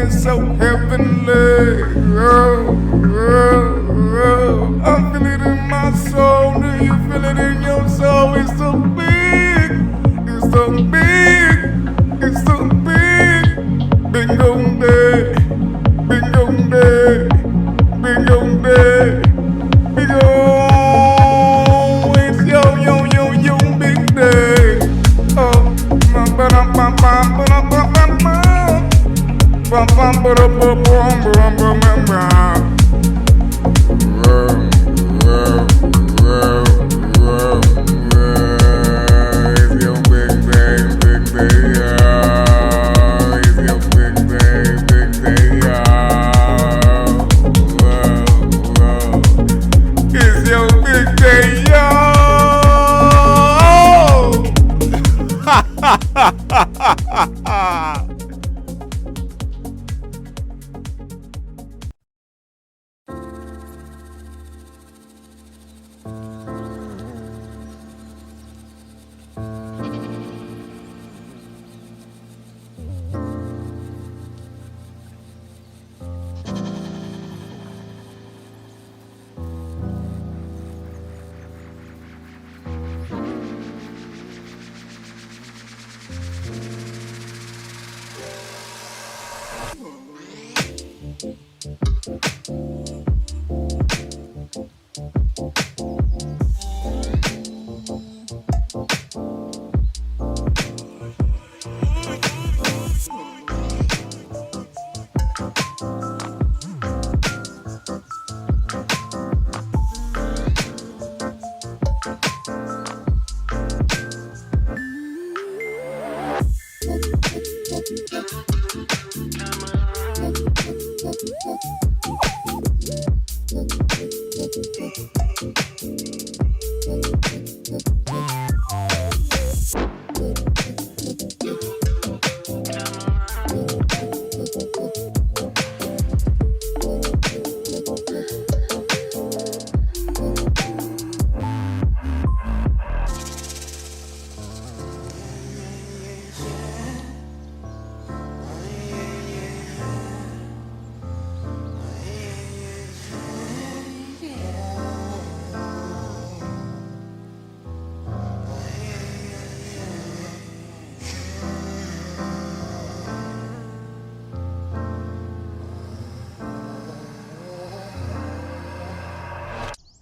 is so heavenly. I feel it in my soul. Do you feel it in your soul? It's so big. It's so big. It's so big. Bingo day. Bingo day. Bingo day. Bingo. It's yo big day. Oh, it's your big day, yo.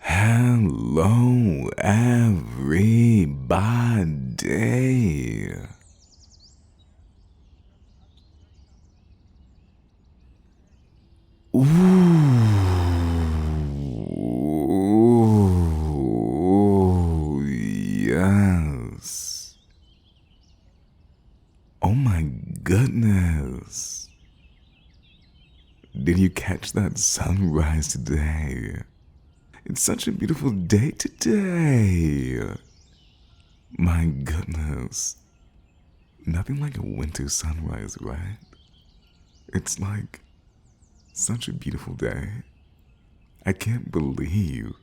Hello, everybody. Ooh, yes. Oh my goodness. Did you catch that sunrise today? It's such a beautiful day today. My goodness. Nothing like a winter sunrise, right? It's like such a beautiful day. I can't believe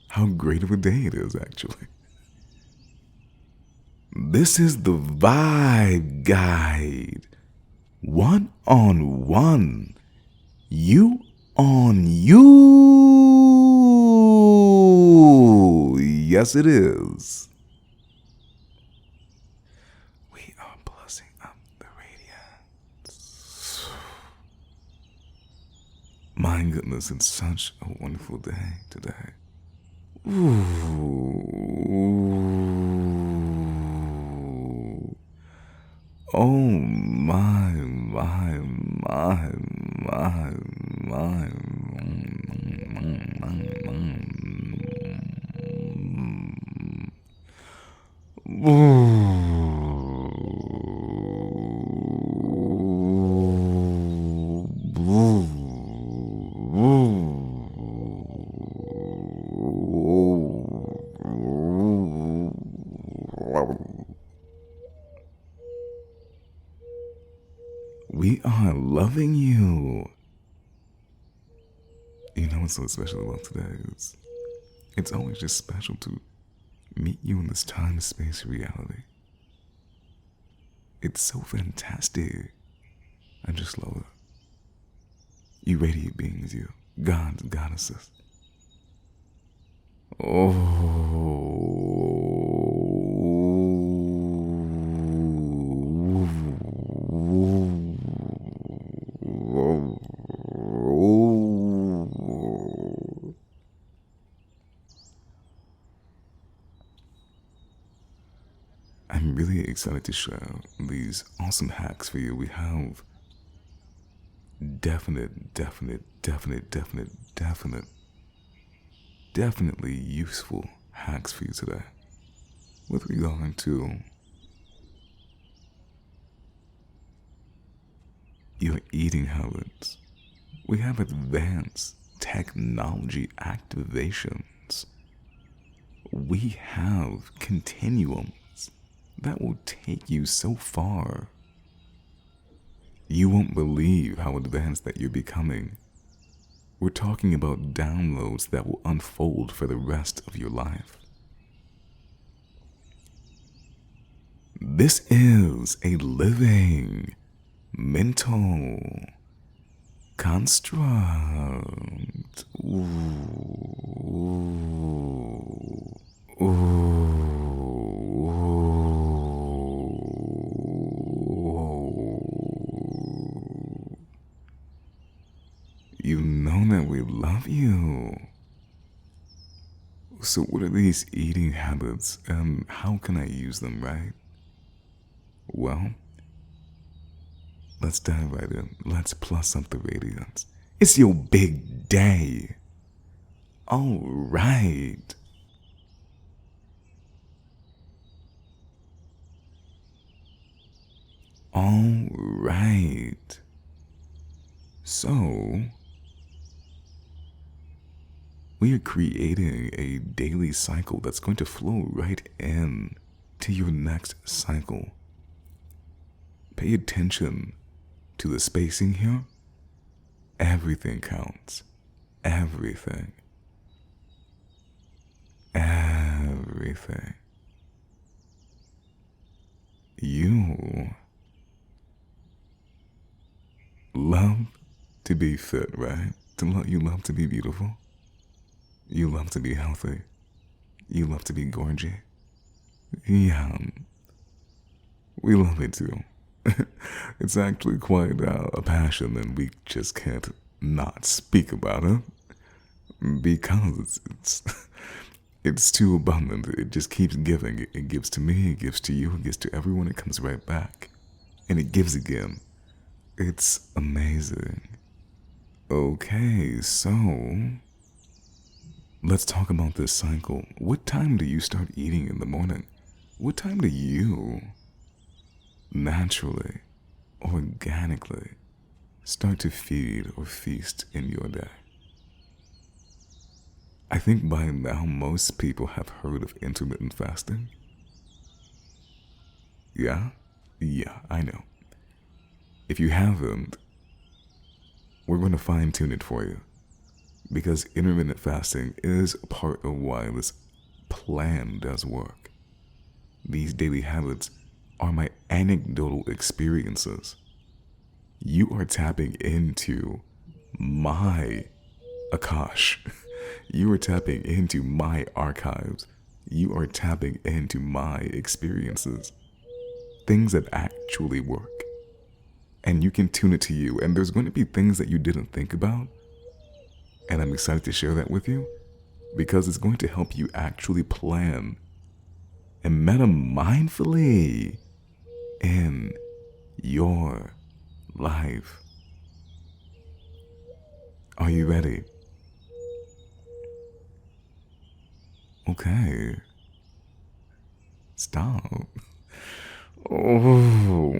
how great of a day it is, actually. This is the Vibe Guide. One on one. You on you. Yes, it is. We are plussing up the radiance. My goodness, it's such a wonderful day today. Ooh. Oh my. We are loving you. You know what's so special about today is it's always just special to meet you in this time, space, reality. It's so fantastic. I just love it. You radiant beings, you gods, goddesses. Oh. I'm really excited to share these awesome hacks for you. We have definitely useful hacks for you today with regard to your eating habits. We have advanced technology activations. We have continuums that will take you so far. You won't believe how advanced that you're becoming. We're talking about downloads that will unfold for the rest of your life. This is a living mental construct. You know that we love you. So what are these eating habits and how can I use them, right? Well, let's dive right in. Let's plus up the radiance. It's your big day. All right. All right. So, we are creating a daily cycle that's going to flow right in to your next cycle. Pay attention to the spacing here. Everything counts. Everything. Everything. You love to be fit, right? You love to be beautiful. You love to be healthy. You love to be gorgeous. Yeah, we love it too. It's actually quite a passion, and we just can't not speak about it because it's too abundant. It just keeps giving. It gives to me, it gives to you, it gives to everyone. It comes right back, and it gives again. It's amazing. Okay, so let's talk about this cycle. What time do you start eating in the morning? What time do you naturally, organically start to feed or feast in your day? I think by now most people have heard of intermittent fasting. Yeah? Yeah, I know. If you haven't, we're going to fine tune it for you. Because intermittent fasting is part of why this plan does work. These daily habits are my anecdotal experiences. You are tapping into my Akash. You are tapping into my archives. You are tapping into my experiences. Things that actually work. And you can tune it to you. And there's going to be things that you didn't think about. And I'm excited to share that with you because it's going to help you actually plan and meta mindfully in your life. Are you ready? Okay. Stop. Oh.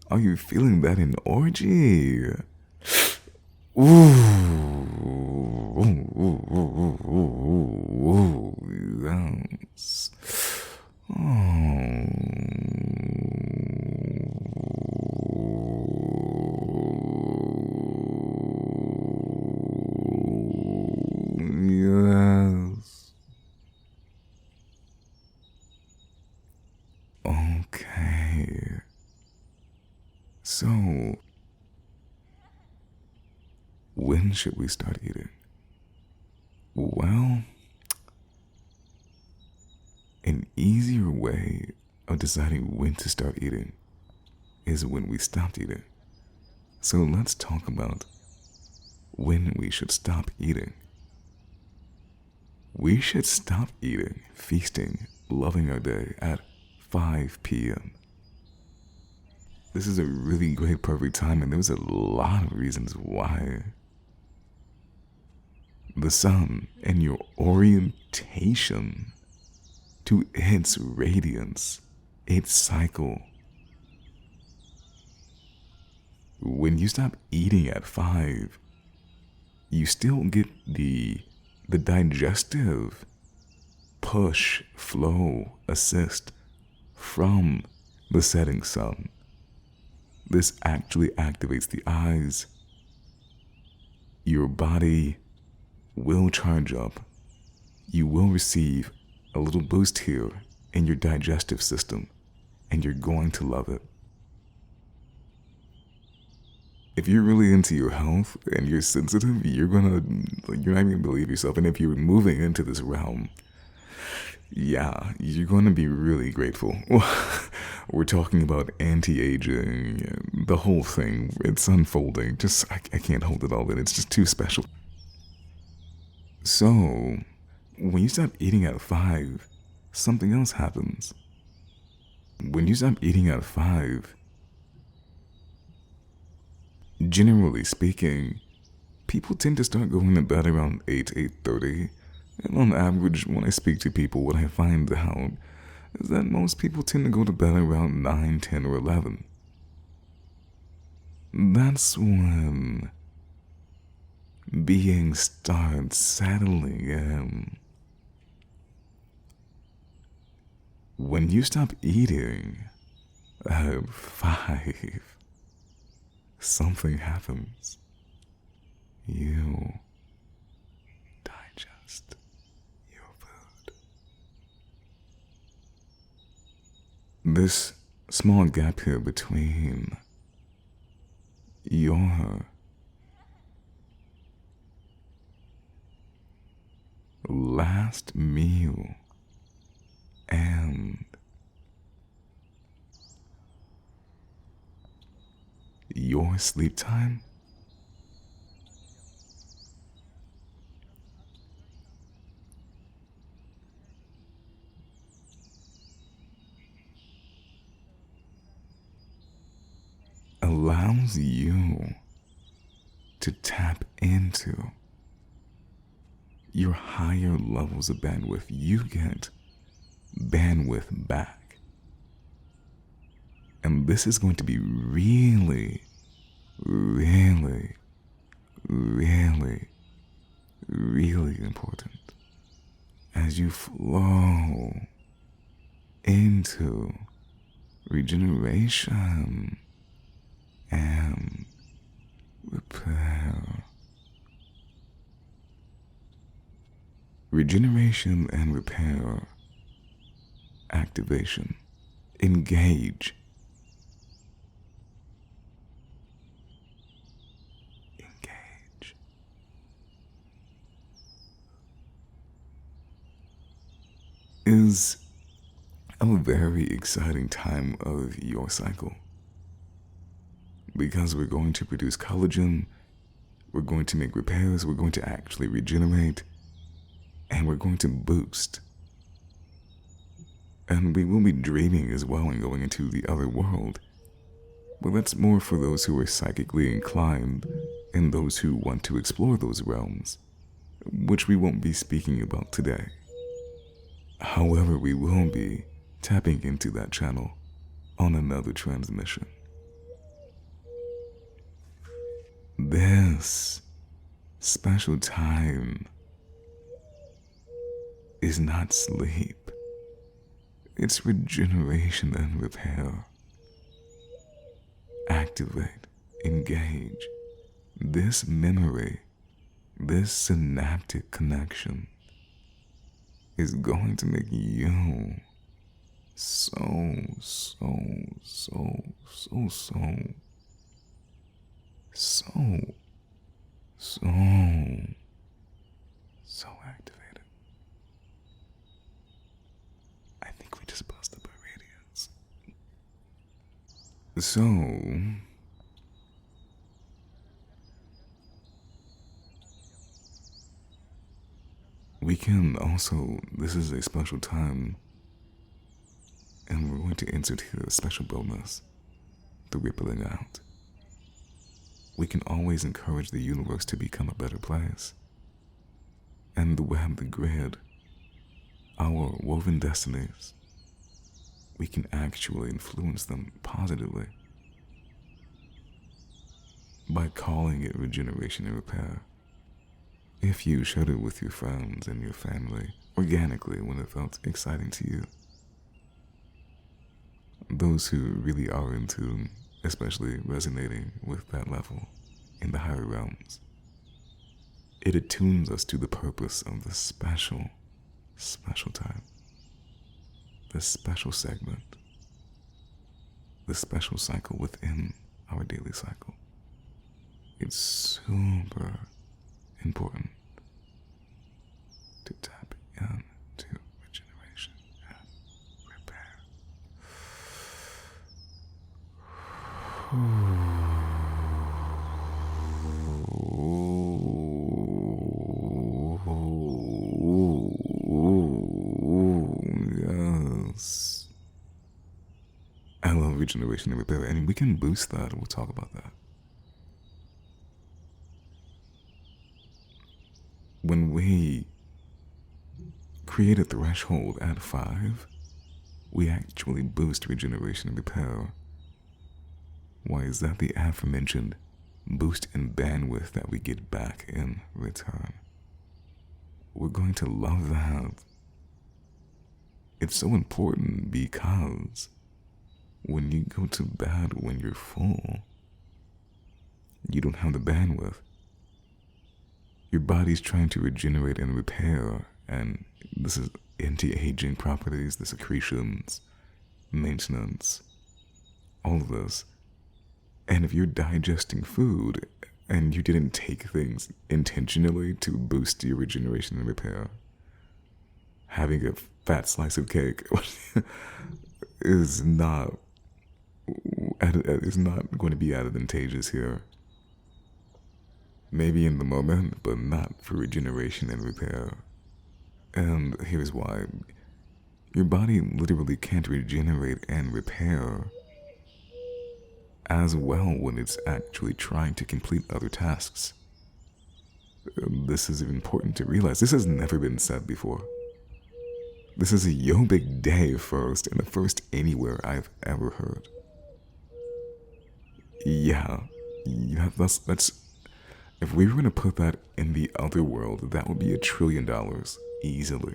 Are you feeling that in orgy? Yes. So, when should we start eating? Well, an easier way of deciding when to start eating is when we stopped eating. So let's talk about when we should stop eating. We should stop eating, feasting, loving our day at 5 p.m. This is a really great, perfect time, and there's a lot of reasons why. The sun and your orientation to its radiance, its cycle. When you stop eating at 5, you still get the digestive push, flow, assist from the setting sun. This actually activates the eyes. Your body will charge up. You will receive a little boost here in your digestive system, and you're going to love it. If you're really into your health and you're sensitive, you're not gonna believe yourself. And if you're moving into this realm, yeah, you're gonna be really grateful. We're talking about anti-aging, the whole thing. It's unfolding. I can't hold it all in. It's just too special. So, when you stop eating at 5, something else happens. When you stop eating at 5, generally speaking, people tend to start going to bed around 8, 8:30. And on average, when I speak to people, what I find out is that most people tend to go to bed around 9, 10, or 11. That's when beings start settling in. When you stop eating at 5, something happens. You digest your food. This small gap here between your last meal and your sleep time allows you to tap into your higher levels of bandwidth. You get bandwidth back. And this is going to be really, really, really, really important as you flow into regeneration and repair. Regeneration and repair. Activation. Engage. Engage. Is a very exciting time of your cycle, because we're going to produce collagen, we're going to make repairs, we're going to actually regenerate, and we're going to boost. And we will be dreaming as well and going into the other world. But that's more for those who are psychically inclined and those who want to explore those realms, which we won't be speaking about today. However, we will be tapping into that channel on another transmission. This special time is not sleep. It's regeneration and repair. Activate, engage. This memory, this synaptic connection is going to make you so so, so, so activated. I think we just busted our radiance. So, we can also, this is a special time, and we're going to insert here a special bonus, the rippling out. We can always encourage the universe to become a better place. And the web, the grid, our woven destinies, we can actually influence them positively by calling it regeneration and repair. If you shared it with your friends and your family organically when it felt exciting to you, those who really are in tune, especially resonating with that level in the higher realms, it attunes us to the purpose of this special, special time, this special segment, this special cycle within our daily cycle. It's super important to tap into regeneration and repair. Yes. I love regeneration and repair, and we can boost that. We'll talk about that. When we create a threshold at 5, we actually boost regeneration and repair. Why is that? The aforementioned boost in bandwidth that we get back in return. We're going to love that. It's so important because when you go to bed when you're full, you don't have the bandwidth. Your body's trying to regenerate and repair, and this is anti-aging properties, the secretions, maintenance, all of this. And if you're digesting food and you didn't take things intentionally to boost your regeneration and repair, having a fat slice of cake is not going to be advantageous here. Maybe in the moment, but not for regeneration and repair. And here's why. Your body literally can't regenerate and repair as well when it's actually trying to complete other tasks. This is important to realize. This has never been said before. This is a yo big day first, and the first anywhere I've ever heard. Yeah, that's if we were going to put that in the other world, that would be $1 trillion, easily.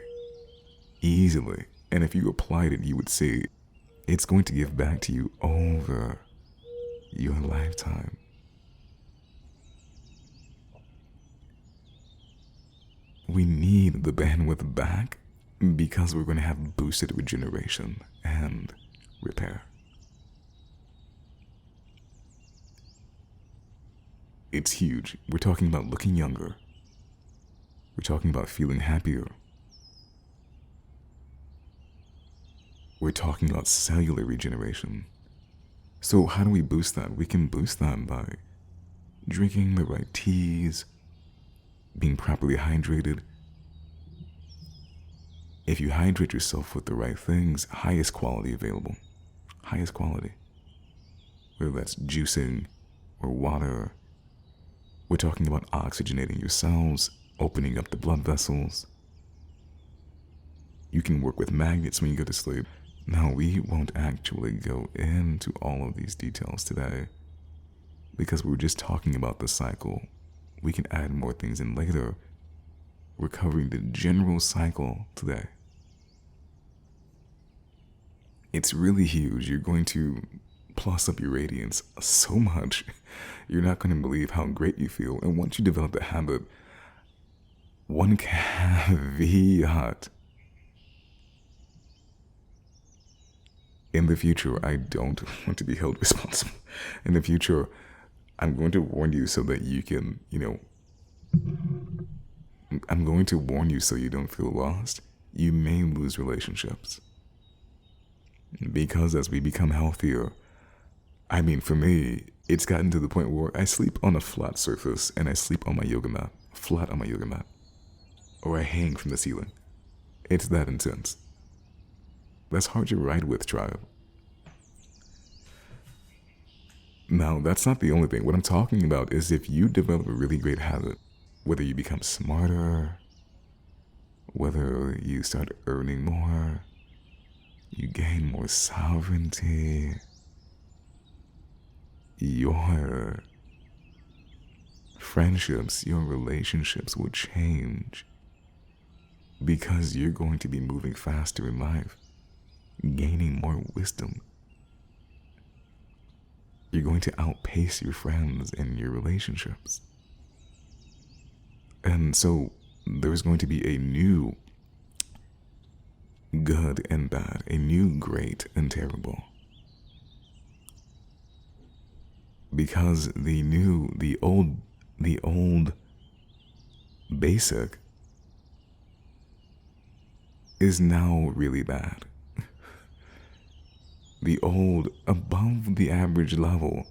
Easily. And if you applied it, you would see it's going to give back to you over your lifetime. We need the bandwidth back because we're going to have boosted regeneration and repair. It's huge. We're talking about looking younger. We're talking about feeling happier. We're talking about cellular regeneration. So how do we boost that? We can boost that by drinking the right teas, being properly hydrated. If you hydrate yourself with the right things, highest quality available. Highest quality. Whether that's juicing or water. We're talking about oxygenating your cells, opening up the blood vessels. You can work with magnets when you go to sleep. Now, we won't actually go into all of these details today because we're just talking about the cycle. We can add more things in later. We're covering the general cycle today. It's really huge. You're going to plus up your radiance so much. You're not going to believe how great you feel. And once you develop the habit, one caveat. In the future, I don't want to be held responsible. In the future, I'm going to warn you so that you can, I'm going to warn you so you don't feel lost. You may lose relationships. Because as we become healthier, I mean, for me, it's gotten to the point where I sleep on a flat surface and I sleep on my yoga mat, flat on my yoga mat, or I hang from the ceiling. It's that intense. That's hard to ride with, tribe. Now, that's not the only thing. What I'm talking about is if you develop a really great habit, whether you become smarter, whether you start earning more, you gain more sovereignty, your friendships, your relationships will change because you're going to be moving faster in life, gaining more wisdom. You're going to outpace your friends in your relationships. And so there's going to be a new good and bad, a new great and terrible. Because the old basic is now really bad. The old above the average level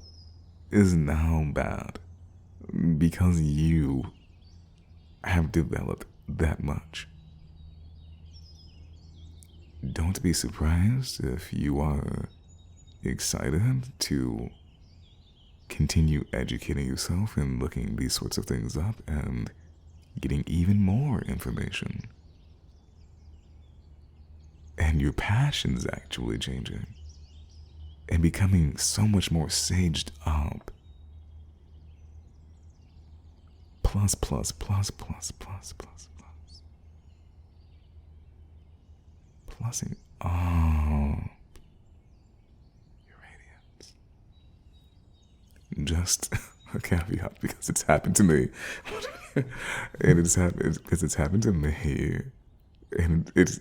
is now bad because you have developed that much. Don't be surprised if you are excited to continue educating yourself and looking these sorts of things up and getting even more information. And your passion's actually changing and becoming so much more saged up. Plus. Plussing up your radiance. Just a caveat because it's happened to me. And it's happened because it's happened to me. And it's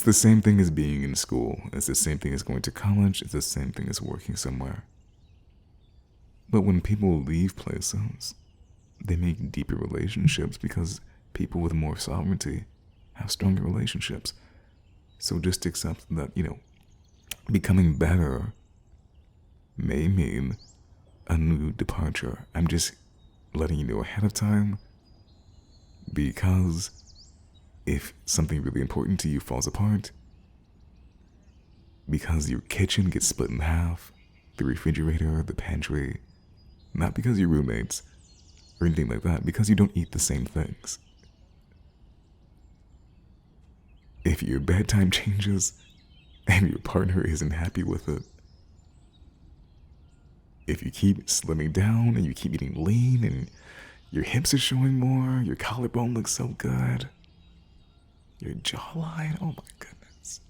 the same thing as being in school. It's the same thing as going to college. It's the same thing as working somewhere. But when people leave places, they make deeper relationships because people with more sovereignty have stronger relationships. So just accept that, becoming better may mean a new departure. I'm just letting you know ahead of time because if something really important to you falls apart, because your kitchen gets split in half, the refrigerator, the pantry, not because you're roommates or anything like that, because you don't eat the same things. If your bedtime changes and your partner isn't happy with it, if you keep slimming down and you keep eating lean and your hips are showing more, your collarbone looks so good, your jawline, oh my goodness.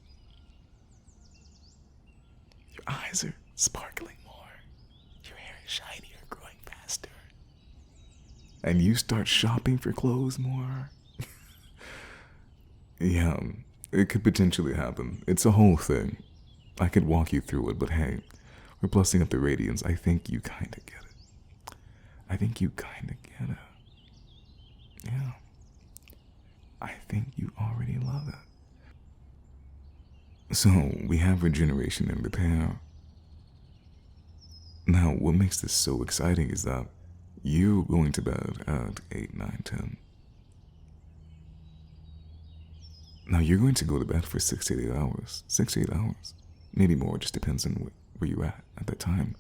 Your eyes are sparkling more, your hair is shinier, growing faster, and you start shopping for clothes more. Yeah, it could potentially happen. It's a whole thing. I could walk you through it, but hey, we're plussing up the radiance. I think you kind of get it. Yeah. I think you already love it. So, we have regeneration and repair. Now, what makes this so exciting is that you're going to bed at 8, 9, 10. Now, you're going to go to bed for 6 to 8 hours. 6 to 8 hours. Maybe more, just depends on where you're at that time.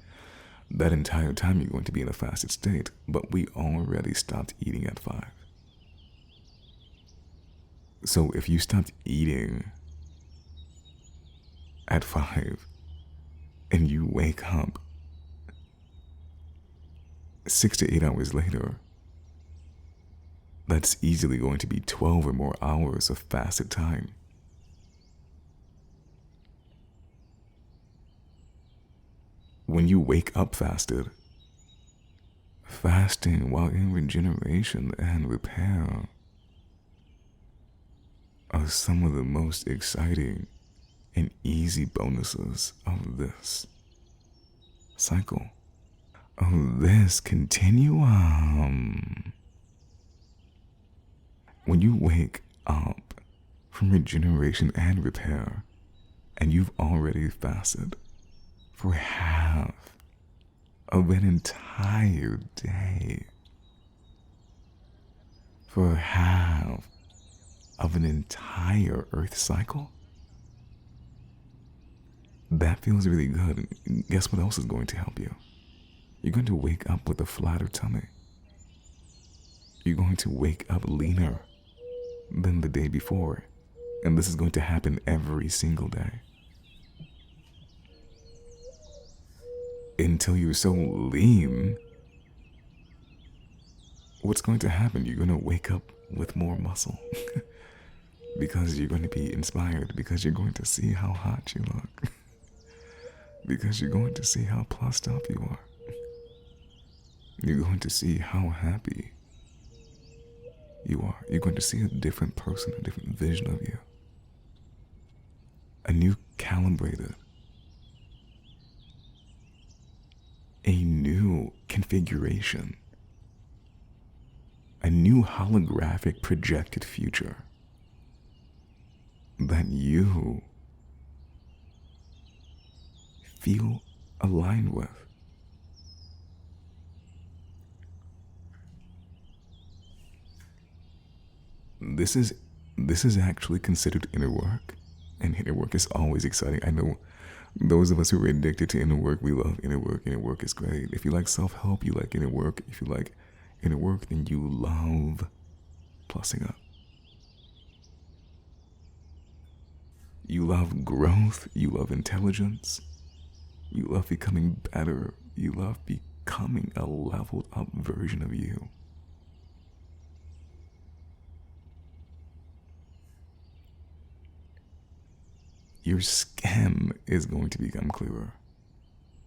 That entire time, you're going to be in a fasted state, but we already stopped eating at 5. So, if you stopped eating at 5 and you wake up 6 to 8 hours later, that's easily going to be 12 or more hours of fasted time. When you wake up fasted, fasting while in regeneration and repair are some of the most exciting and easy bonuses of this cycle. of this continuum. When you wake up from regeneration and repair, and you've already fasted for half of an entire day, for half of an entire Earth cycle, that feels really good. And guess what else is going to help you? You're going to wake up with a flatter tummy. You're going to wake up leaner than the day before. And this is going to happen every single day. Until you're so lean, what's going to happen? You're going to wake up with more muscle. Because you're going to be inspired. Because you're going to see how hot you look. Because you're going to see how plussed up you are. You're going to see how happy you are. You're going to see a different person, a different vision of you. A new calibrated, a new configuration, a new holographic projected future that you feel aligned with. This is actually considered inner work, and inner work is always exciting. I know those of us who are addicted to inner work, we love inner work. Inner work is great. If you like self-help, you like inner work. If you like inner work, then you love plussing up. You love growth. You love intelligence. You love becoming better. You love becoming a leveled up version of you. Your skin is going to become clearer,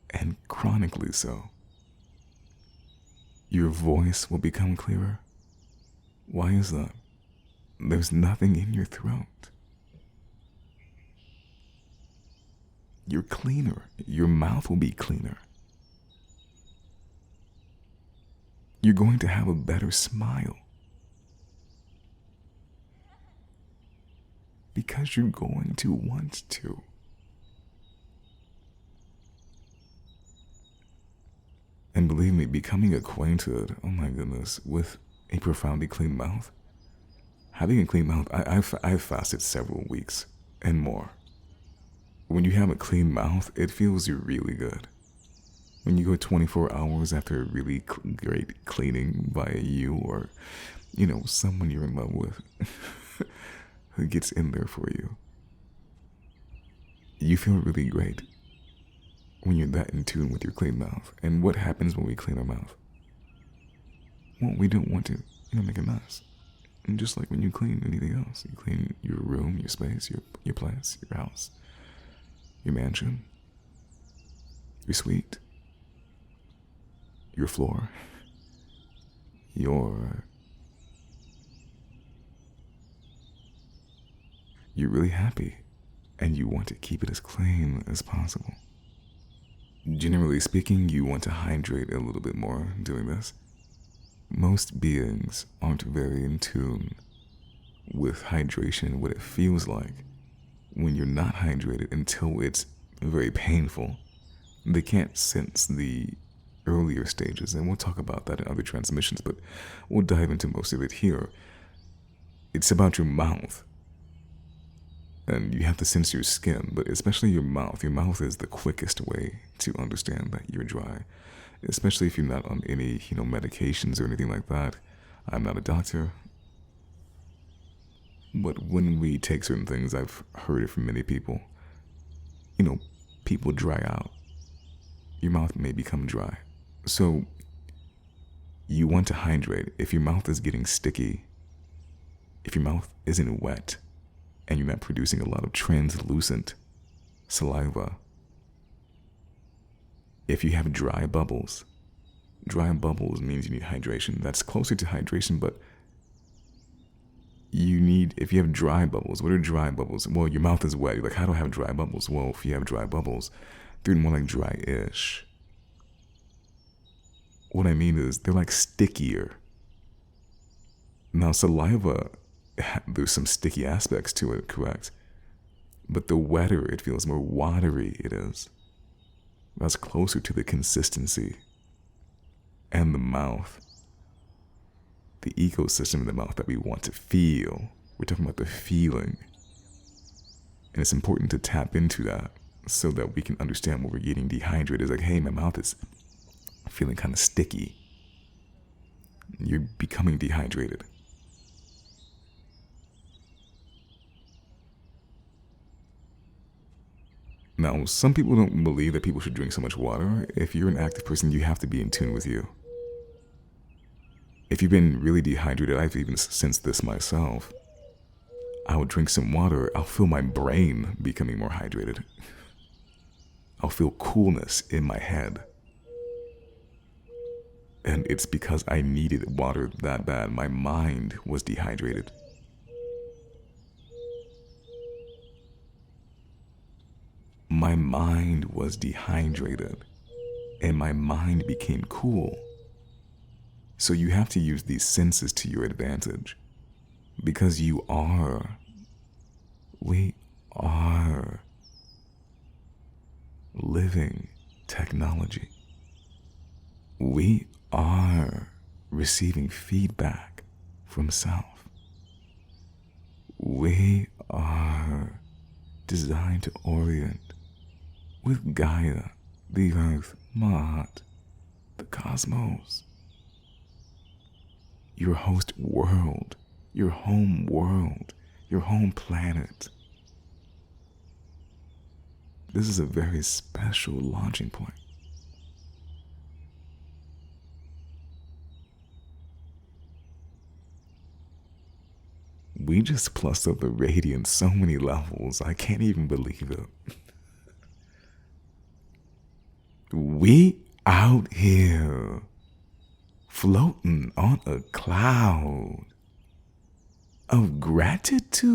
and chronically so. Your voice will become clearer. Why is that? There's nothing in your throat. You're cleaner. Your mouth will be cleaner. You're going to have a better smile. Because you're going to want to. And believe me, becoming acquainted, oh my goodness, with a profoundly clean mouth. Having a clean mouth, I've fasted several weeks and more. When you have a clean mouth, it feels really good. When you go 24 hours after a really great cleaning by you or, someone you're in love with. Who gets in there for you. You feel really great when you're that in tune with your clean mouth. And what happens when we clean our mouth? Well, we don't want to, make a mess. And just like when you clean anything else, you clean your room, your space, your place, your house, your mansion, your suite, your floor, you're really happy, and you want to keep it as clean as possible. Generally speaking, you want to hydrate a little bit more doing this. Most beings aren't very in tune with hydration, what it feels like when you're not hydrated until it's very painful. They can't sense the earlier stages, and we'll talk about that in other transmissions, but we'll dive into most of it here. It's about your mouth. And you have to sense your skin, but especially your mouth. Your mouth is the quickest way to understand that you're dry, especially if you're not on any, medications or anything like that. I'm not a doctor, but when we take certain things, I've heard it from many people. People dry out. Your mouth may become dry. So you want to hydrate. If your mouth is getting sticky, if your mouth isn't wet, and you're not producing a lot of translucent saliva. If you have dry bubbles means you need hydration. That's closer to hydration, but if you have dry bubbles, what are dry bubbles? Well, your mouth is wet. You're like, how do I have dry bubbles? Well, if you have dry bubbles, they're more like dry-ish. What I mean is they're like stickier. Now, saliva, there's some sticky aspects to it, correct? But the wetter it feels, more watery it is. That's closer to the consistency. And the mouth. The ecosystem in the mouth that we want to feel. We're talking about the feeling. And it's important to tap into that so that we can understand when we're getting dehydrated. It's like, hey, my mouth is feeling kind of sticky. You're becoming dehydrated. Now, some people don't believe that people should drink so much water. If you're an active person, you have to be in tune with you. If you've been really dehydrated, I've even sensed this myself. I will drink some water, I'll feel my brain becoming more hydrated. I'll feel coolness in my head. And it's because I needed water that bad. My mind was dehydrated. My mind was dehydrated, and my mind became cool. So you have to use these senses to your advantage, because we are living technology. We are receiving feedback from self. We are designed to orient with Gaia, the Earth, Maat, the cosmos, your host world, your home planet. This is a very special launching point. We just plussed up the radiance so many levels, I can't even believe it. We out here floating on a cloud of gratitude.